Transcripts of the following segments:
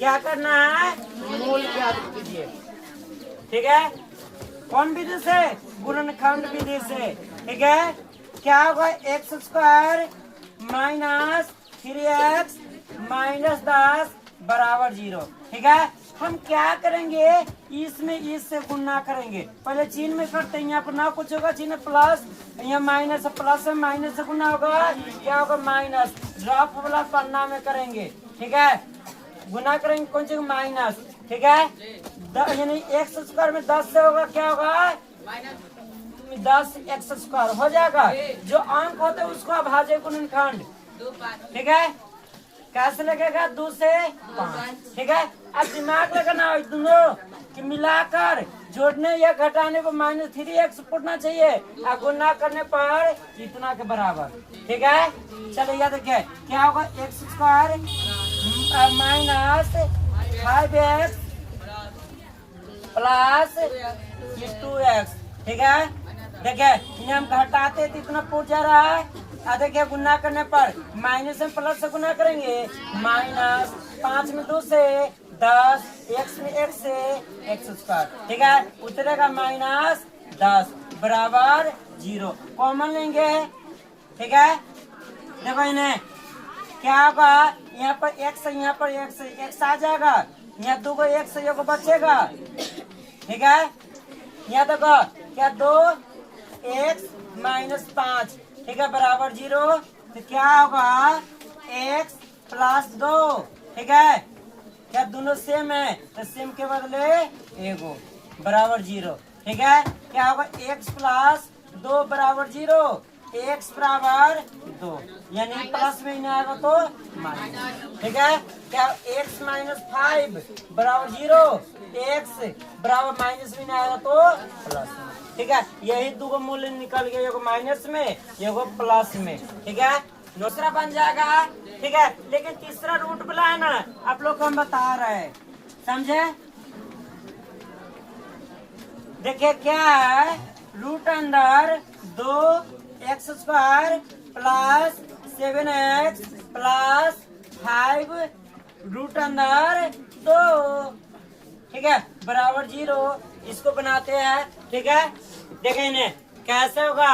क्या करना है, मूल ज्ञात कीजिए। ठीक है, कौन विधि से, गुणनखंड विधि से। ठीक है, क्या होगा, x square minus 3x minus 10 बराबर 0। ठीक है, हम क्या करेंगे, इसमें इससे गुणा करेंगे। पहले चिन्ह में करते हैं, यहाँ पर ना कुछ होगा, चिन्ह प्लस, यहाँ माइनस, प्लस में माइनस से गुणा होगा, क्या होगा माइनस। ड्रॉप वाला पन्ना में करेंगे। ठीक है, गुना करेंगे कौन सी, माइनस। ठीक है, यानी एक्स स्क्वायर में 10 से होगा, क्या होगा 10 एक्स स्क्वायर हो जाएगा। जो अंक होते हैं उसको अभाज्य गुणनखंड। ठीक है, कैसे लगेगा, 2 से 5। ठीक है, अब दिमाग लगाना है दोनों कि मिलाकर जोड़ने या घटाने पर -3x पड़ना चाहिए और गुना करने पर इतना के बराबर। ठीक है, चलिए याद रखिए, क्या होगा, x square minus 5x plus 2x। ठीक है, देखिए हम घटाते तो इतना पूछ जा रहा है, देखिए गुना करने पर माइनस में प्लस से गुना करेंगे, माइनस 5 में 2 से 10, x में 1 से एक्स स्क्वायर। ठीक है, उतरेगा -10 बराबर 0। कॉमन लेंगे। ठीक है, देखो इन्हें क्या होगा, यहाँ पर x है, यहाँ पर x आ जाएगा, यहाँ 2 को x से बचेगा। ठीक है, यहाँ देखो क्या 2x माइनस 5। ठीक है, बराबर 0। तो क्या होगा, x प्लस 2। ठीक है, क्या दोनों सेम है, तो सेम के बदले एगो बराबर 0। ठीक है, क्या होगा, x प्लस 2 बराबर 0, x बराबर 2, यानी प्लस में नहीं आएगा तो माइनस। ठीक है, क्या x माइनस 5 बराबर 0, x बराबर माइनस में नहीं आएगा तो प्लस में। ठीक है, यही दो मूल्य निकल गया, एगो माइनस में एगो प्लस में। ठीक है, दूसरा बन जाएगा। ठीक है, लेकिन तीसरा रूट वाला है ना, आप लोग को हम बता रहे हैं, समझे। देखिए क्या है, रूट अंदर 2x square plus 7x plus 5 root अंदर 2। ठीक है, बराबर 0। इसको बनाते हैं। ठीक है, देखें इन्हें कैसे होगा,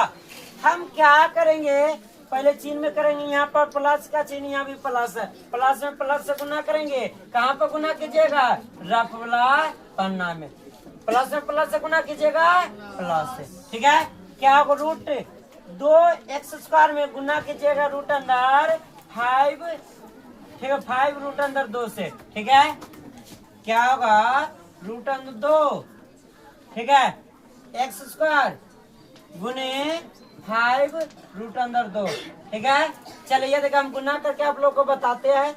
हम क्या करेंगे, पहले चिन्ह में करेंगे, यहाँ पर प्लस का चिन्ह, यहाँ भी प्लस है, प्लस में प्लस से गुना करेंगे। कहाँ पर गुना कीजिएगा, रफ वाला पन्ना में, प्लस में प्लस से गुना कीजिएगा, प्लस से। ठीक है, क्या होगा, रूट 2x स्क्वायर में गुना कीजिएगा, रूट अंदर 5। ठीक है, 5 रूट अंदर 2 से। ठीक है, क्या होगा, रूट अंदर 2। ठीक है, एक्स स्क्वायर गुने 5 रूट अंदर 2। ठीक है, चलिए देखिए हम गुना करके आप लोग को बताते हैं।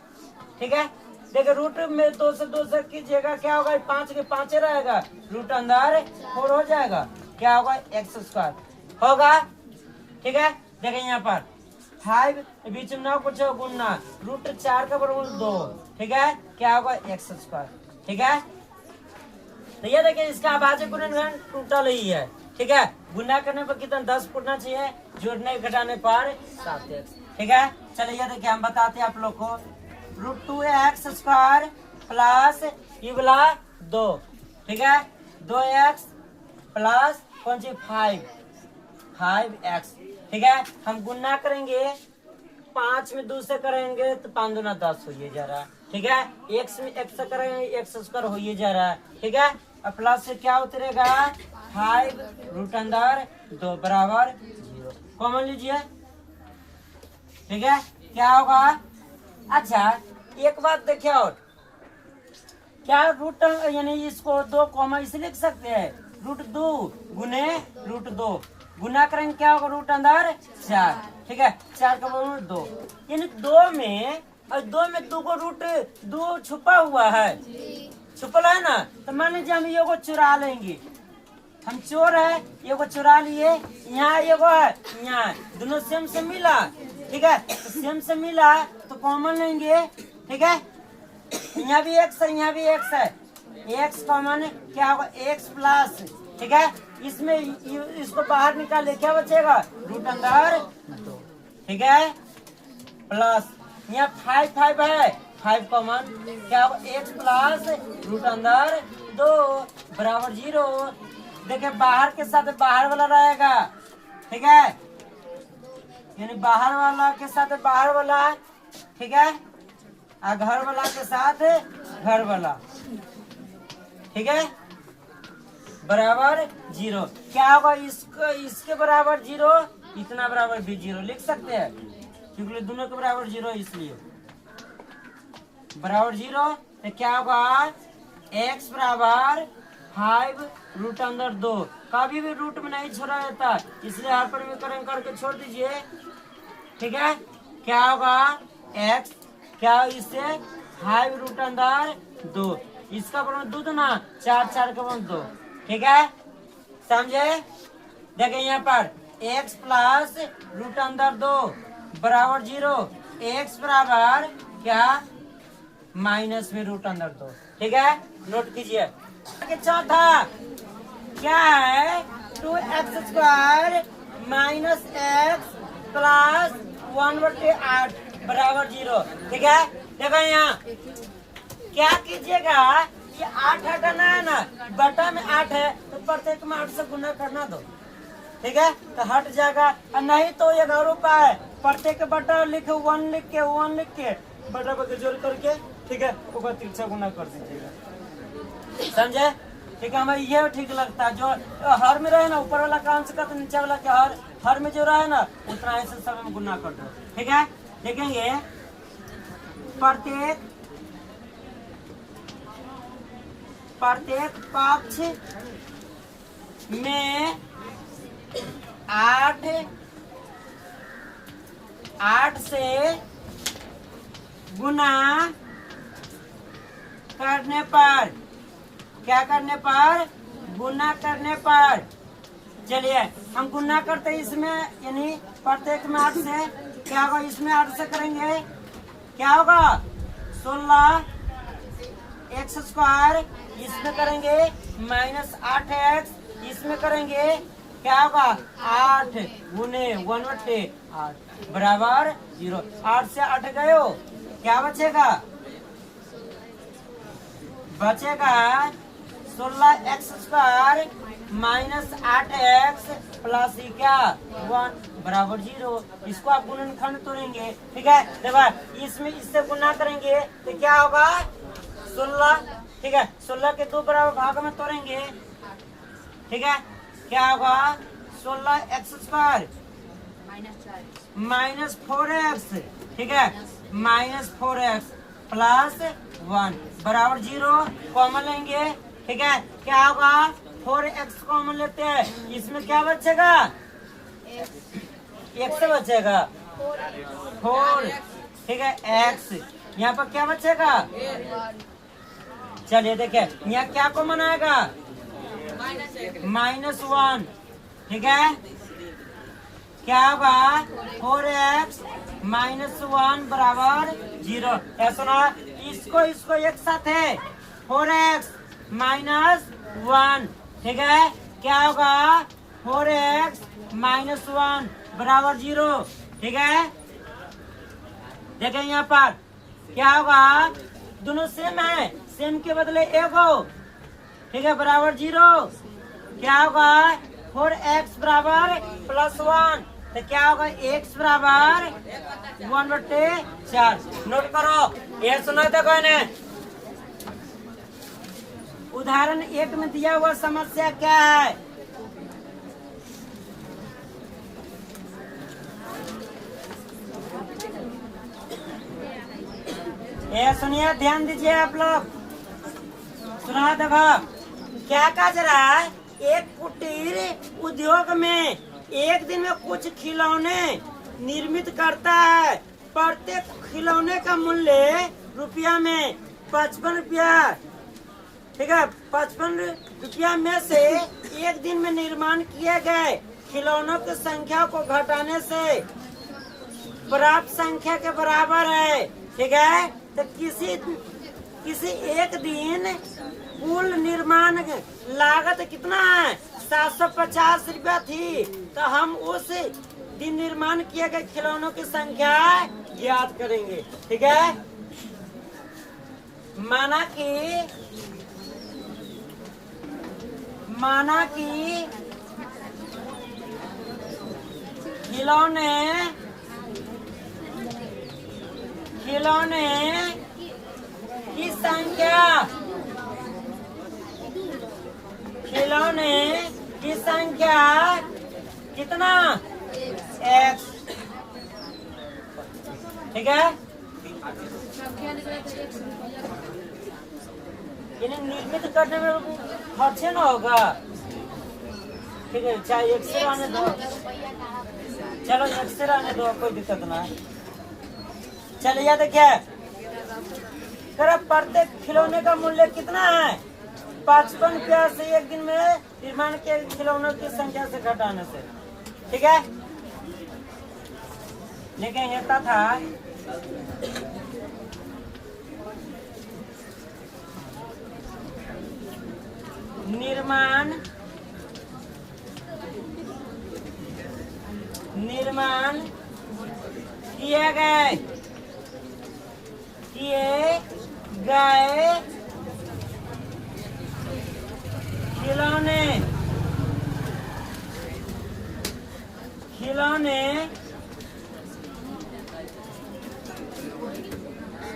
ठीक है, देखिए रूट में 2 से कीजिएगा, क्या होगा, 5 के 5 रहेगा, रूट अंदर 4 हो जाएगा, क्या होगा, एक्स स्क्वायर होगा। ठीक है, देखिए यहाँ पर 5 बीच में ना कुछ गुना, रूट 4 का बराबर 2। ठीक है, क्या होगा, एक्स स्क्वायर। ठीक है, तो ये देखिए इसका अभाज्य गुणनखंड टोटल ही है। ठीक है, गुना करने पर कितना 10 पूछना चाहिए, जोड़ने घटाने पर 7x। ठीक है, चलिए ये देखिए हम बताते हैं आप लोग को, रूट 2x स्क्वायर प्लस ये वाला 2। ठीक है, 2x प्लस कौन सी 5x। ठीक है, हम गुना करेंगे, 5 में 2 से करेंगे तो 5 दूना 10 हो जा रहा है। ठीक है, x में x से करेंगे, एक्स स्क्वायर हो जा रहा है। ठीक है, और प्लस से क्या उतरेगा, 5 रूट अंदर 2 बराबर 0। कॉमन लीजिए। ठीक है, क्या होगा, अच्छा एक बात देखिए, और क्या रूट यानी इसको 2 कॉमन इसलिए लिख सकते हैं, रूट 2 गुने रूट 2 गुना करेंगे, क्या होगा, रूट अंदर 4। ठीक है, 4 का बराबर 2, यानी 2 में और 2 में 2 को रूट 2 छुपा हुआ है, छुपल है ना, तो मान लीजिए हम ये को चुरा लेंगे, हम चोर है, ये को चुरा लिए, यहाँ ये को है, यहाँ दोनों सेम से मिला। ठीक है, तो सेम से मिला तो कॉमन लेंगे। ठीक है, यहाँ भी x है, यहाँ भी x है, x कॉमन क्या होगा, x प्लस। ठीक है, इसमें इसको बाहर निकाले, क्या बचेगा, रूट अंदर 2। ठीक है, प्लस यहाँ 5 है, 5 कॉमन, क्या होगा x प्लस रूट अंदर 2 बराबर 0। देखिए बाहर के साथ बाहर वाला रहेगा, ठीक है, यानी बाहर वाला के साथ बाहर वाला, ठीक है, और घर वाला के साथ घर वाला, ठीक है, बराबर 0। क्या होगा इसके बराबर 0, इतना बराबर भी 0 लिख सकते हैं क्योंकि दोनों के बराबर 0 इसलिए बराबर 0। तो क्या होगा x बराबर 5 रूट अंदर 2, कभी भी रूट में नहीं छोड़ा जाता इसलिए हर परिमीकरण करके छोड़ दीजिए, ठीक है। क्या होगा x, क्या इससे 5 रूट अंदर 2, इसका बराबर 2 ना 4 4 का बराबर 2, ठीक है, समझे। देखिए यहाँ पर x प्लस रूट अंदर 2 बराबर 0, x बराबर क्या माइनस में रूट अंदर 2, ठीक है, नोट कीजिए। चौथा क्या है 2x² माइनस x प्लस 1/8 बराबर 0, ठीक है। देखो यहाँ क्या कीजिएगा, ये 8 हटाना है ना, बटा में 8 है तो प्रत्येक में 8 से गुना करना दो, ठीक है, तो हट जाएगा। और नहीं तो ये रूपा है, प्रत्येक बटा लिखे 1 लिख के बटा बटे जोड़ करके, ठीक है, ऊपर 3 से गुना कर दीजिएगा, समझे, ठीक है। हमें ये ठीक लगता है, जो हर में रहे ना ऊपर वाला काम से करते नीचे वाला के हर में जो रहे ना उतना ऐसे सब में गुना कर दो, ठीक है। देखेंगे प्रत्येक पक्ष में 8 से गुना करने पर, क्या करने पर, गुना करने पर, चलिए हम गुना करते हैं इसमें, यानी प्रत्येक में 8 से, क्या होगा इसमें 8 से करेंगे, क्या होगा 16x², इसमें करेंगे माइनस 8x, इसमें करेंगे क्या होगा 8 गुने 1/8 बराबर 0। 8 से 8 गए हो, क्या बचेगा 16x² माइनस 8x प्लस क्या 1 बराबर 0। इसको आप गुणनखंड तोड़ेंगे, ठीक है, देखो इसमें इससे गुना करेंगे तो क्या होगा 16, ठीक है, 16 के 2 बराबर भाग में तोड़ेंगे, ठीक है, क्या होगा 16x² माइनस 4x, ठीक है, माइनस 4x प्लस 1 बराबर 0, कॉमन लेंगे, ठीक है, क्या होगा 4x कॉमन लेते हैं, इसमें क्या बचेगा x बचेगा 4, ठीक है, x यहाँ पर क्या बचेगा, चलिए देखिए यहाँ क्या कॉमन आएगा -1, ठीक है, क्या होगा 4x -1 बराबर 0। ऐसा ना इसको एक साथ है 4x -1, ठीक है, क्या होगा 4x -1 बराबर 0, ठीक है। देखें यहाँ पर क्या होगा, दोनों सेम है, सेम के बदले एक हो, ठीक है, बराबर 0, क्या होगा 4x बराबर +1, तो क्या होगा x बराबर 1/4। नोट करो, ये सुना था कोई ने। उदाहरण 1 में दिया हुआ समस्या क्या है, ये सुनिए, ध्यान दीजिए आप लोग, सुना देखो क्या कहा जा रहा है, एक कुटीर उद्योग में एक दिन में कुछ खिलौने निर्मित करता है, प्रत्येक खिलौने का मूल्य रुपया में 55 रुपया, ठीक है, 55 रुपया में से एक दिन में निर्माण किए गए खिलौनों की संख्या को घटाने से प्राप्त संख्या के बराबर है, ठीक है। तो किसी एक दिन कुल निर्माण लागत कितना है 750 रुपया थी, तो हम उस दिन निर्माण किए गए खिलौनों की संख्या ज्ञात करेंगे, ठीक है। माना कि खिलौने की संख्या कितना x, ठीक है। इन्हें निर्मित करने में खर्च ना होगा, ठीक है। चाहे एक से आने दो, चलो एक से आने दो, कोई दिक्कत ना है। चलिए देखिए, प्रत्येक खिलौने का मूल्य कितना है? 55 पैसे एक दिन में निर्माण के खिलौनों की संख्या से घटाने से, ठीक है। लेकिन होता था निर्माण किए गए खिलौने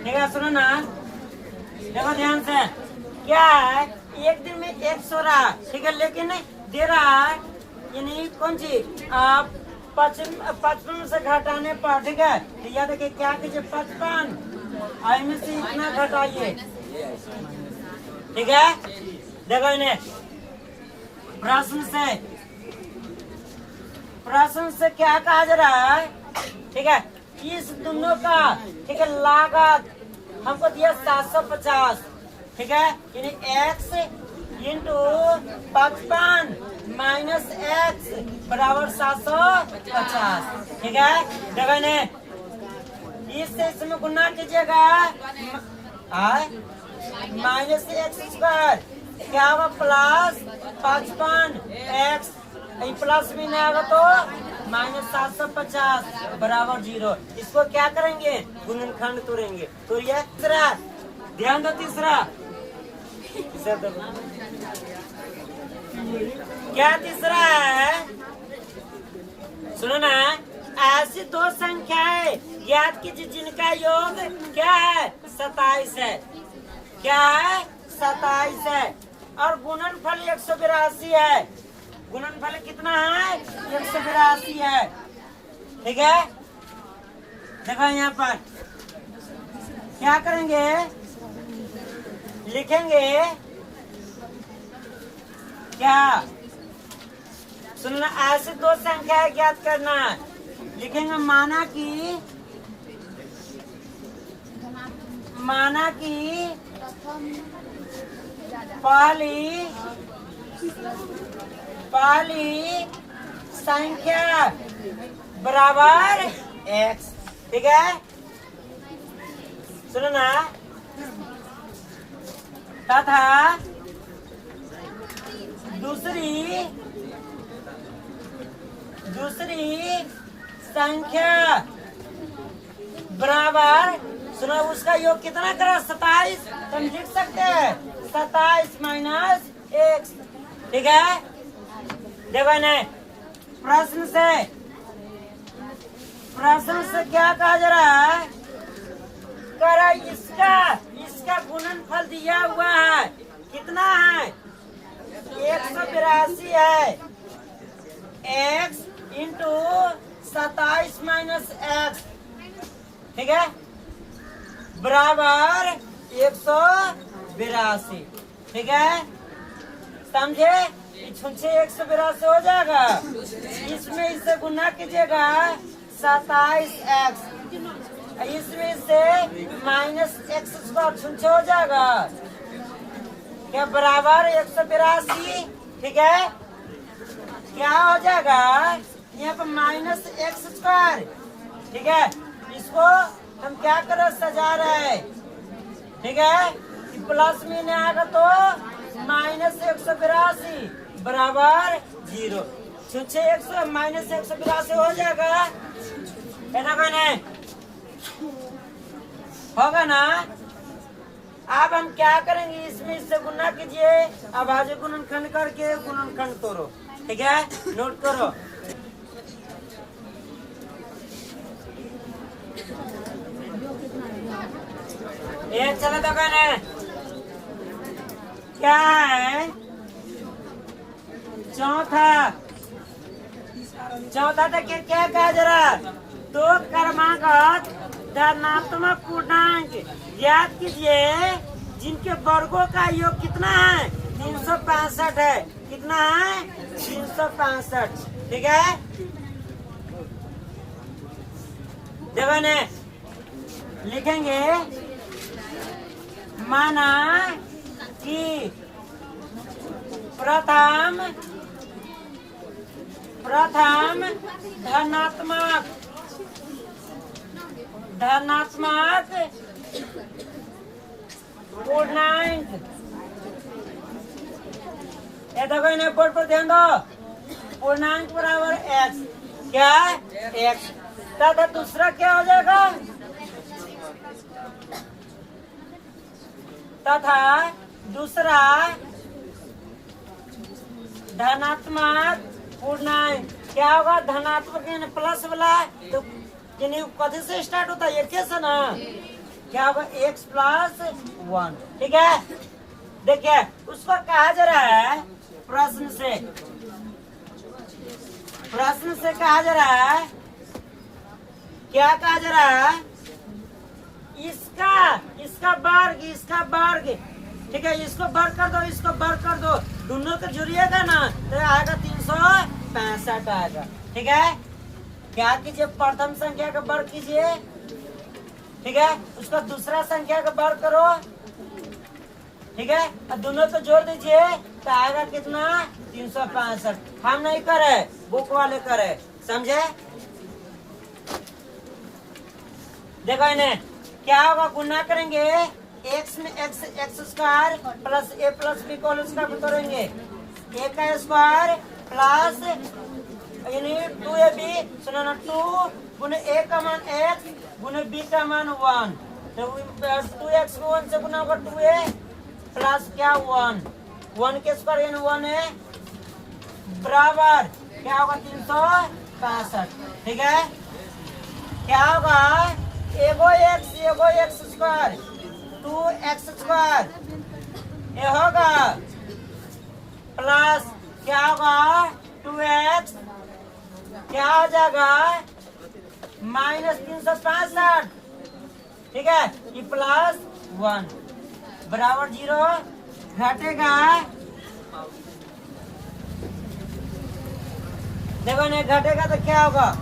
ठीक है। सुनो ना, देखो ध्यान से, क्या है एक दिन में 100 रहा, ठीक है, लेकिन दे रहा है यानी कौन सी 55 से घटाने पर, ठीक है। तो याद रखिए क्या कीजिए, 55 आई में से इतना घटाइए, ठीक है। देखो इन्हें प्रश्न से क्या कहा जा रहा है, ठीक है। इस दोनों का, ठीक है, लागत हमको दिया 750, ठीक है। यानी x इंटू 55 माइनस x बराबर 750, ठीक है। देखो इन्हें इससे इसमें गुना कीजिएगा, माइनस x² क्या होगा, प्लस 55x, प्लस भी नहीं आएगा तो माइनस 750 बराबर 0। इसको क्या करेंगे, गुणनखंड तोड़ेंगे। तो ये तीसरा, ध्यान दो, तीसरा क्या तीसरा है, सुनो ना। ऐसी दो संख्याएं ज्ञात कीजिए जिनका योग क्या है, 27 है, क्या है, 27 है, और गुणनफल 182 है। गुणनफल कितना है, 182 है, ठीक है। देखो यहाँ पर क्या करेंगे, लिखेंगे क्या, सुनना, ऐसे दो संख्याएं ज्ञात करना, लिखेंगे माना कि पहली संख्या बराबर x, ठीक है। सुनो ना, तथा दूसरी संख्या बराबर, सुनो, उसका योग कितना करा, 27, तो हम लिख सकते हैं 27 माइनस x, ठीक है। देखो ना, प्रश्न से क्या कहा जा रहा है, करा इसका गुणनफल दिया हुआ है, कितना है, 182 है, x इंटू 27 माइनस x, ठीक है, बराबर 182, ठीक है। समझे, छुच्छे 182 हो जाएगा, इसमें इसे गुना कीजिएगा 27x, इसमें से माइनस x² छुच्छे हो जाएगा, क्या बराबर 182, ठीक है। क्या हो जाएगा, यहाँ पर माइनस x², ठीक है। इसको हम क्या कर रहे, सजा रहे हैं, ठीक है। प्लस में नहीं आएगा तो माइनस 182 बराबर 0, छुच्छे 100 माइनस 182 हो जाएगा, है ना मैंने, होगा ना। अब हम क्या करेंगे, इसमें इससे गुना कीजिए, अभाज्य गुणनखंड करके गुणनखंड तोड़ो। ठीक है, नोट करो। ये चलो तो कहने क्या है, चौथा देखिए क्या कहा जरा, दो क्रमागत धनात्मक पूर्णांक याद कीजिए जिनके वर्गों का योग कितना है, 365 है। कितना है, 365। ठीक है, देखो ने लिखेंगे, माना कि प्रथम धनात्मक पूर्णांक, ये देखो इन्हें बोर्ड पर ध्यान दो, पूर्णांक बराबर x, क्या x, तथा दूसरा क्या हो जाएगा, तथा दूसरा धनात्मक पूर्णांक क्या होगा, धनात्मक यानी प्लस वाला, तो यानी कथी से स्टार्ट होता है, एक से ना, क्या होगा, x + 1। ठीक है, देखिए उसको कहा जा रहा है, प्रश्न से कहा जा रहा है, क्या कहा जा रहा है, इसका वर्ग। ठीक है, इसको वर्ग कर दो, इसको वर्ग कर दो, दोनों को जोड़िएगा ना तो आएगा 365 आएगा। ठीक है, क्या कीजिए, प्रथम संख्या का वर्ग कीजिए। ठीक है, उसका दूसरा संख्या का वर्ग करो। ठीक है, और दोनों को जोड़ दीजिए तो आएगा कितना, 365। हम नहीं करे, बुक वाले करे, समझे। देखो इन्हें क्या होगा, गुना करेंगे, x में x² plus a plus b को स्क्वायर करेंगे, a का स्क्वायर प्लस यानी 2ab, सुनो ना, 2 गुने a का मान x गुने b का मान 1, तो 2x को 1 से गुना होगा 2a प्लस क्या 1 के स्क्वायर यानी 1 है, बराबर क्या होगा, 365। ठीक है, क्या होगा, एगो x स्क्वायर 2x² ये होगा, प्लस क्या होगा, 2x क्या हो जाएगा, -365। ठीक है, ये प्लस 1 बराबर 0, घटेगा, देखो नहीं घटेगा तो क्या होगा,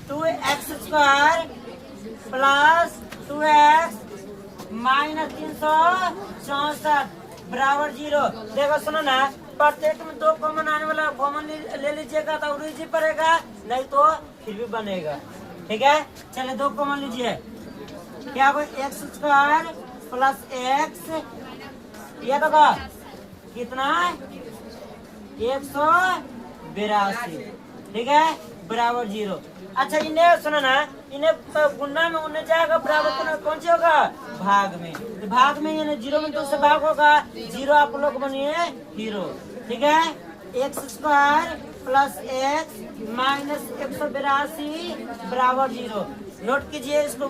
2x² प्लस 2x -364 बराबर 0। देखो सुनो ना, प्रत्येक में 2 कॉमन आने वाला, कॉमन ले लीजिएगा तो इजी पड़ेगा, नहीं तो फिर भी बनेगा। ठीक है, चलिए 2 कॉमन लीजिए, क्या होगा, x² प्लस x, ये देखो कितना, 182। ठीक है, बराबर 0। अच्छा इन्हें सुनो ना, इन्हें गुना में उन्हें जाएगा, बराबर कौन सी होगा, भाग में, तो भाग में यानी 0 में 2 से भाग होगा, 0 आप लोग बनिए हीरो। ठीक है, x² प्लस x -182 बराबर 0। नोट कीजिए इसको।